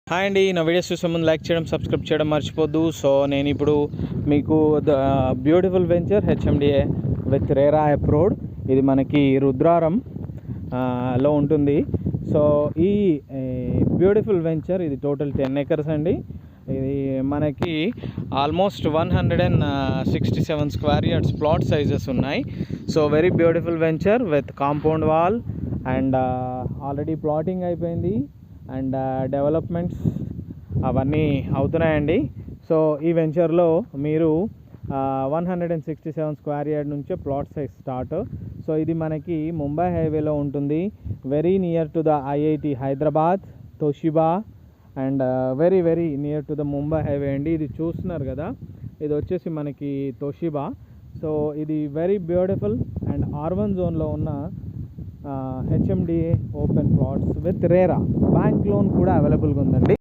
Hi అండి, నా videos చూసే ముందు లైక్ చేయడం, సబ్స్క్రైబ్ చేయడం మర్చిపోద్దు. సో నేను ఇప్పుడు మీకు the beautiful venture HMDA with RERA approved, ఇది మనకి రుద్రారం లో ఉంటుంది. సో ఈ బ్యూటిఫుల్ వెంచర్ ఇది టోటల్ 10 acres అండి. ఇది మనకి almost 167 square yards plot sizes ఉన్నాయి. So very beautiful venture with compound wall and already plotting అయిపోయింది అండ్ డెవలప్మెంట్స్ అవన్నీ అవుతున్నాయండి. సో ఈ వెంచర్లో మీరు 167 స్క్వేర్ యార్డ్ నుంచే ప్లాట్ సైజ్ స్టార్ట్. సో ఇది మనకి ముంబై హైవేలో ఉంటుంది, very near to the IIT Hyderabad, Toshiba and very very near to the Mumbai highway అండి. ఇది చూస్తున్నారు కదా, ఇది వచ్చేసి మనకి తోషిబా. సో ఇది వెరీ బ్యూటిఫుల్ అండ్ R1 జోన్లో ఉన్న HMDA open plots with RERA. Bank loan కూడా అవైలబుల్గా ఉందండి.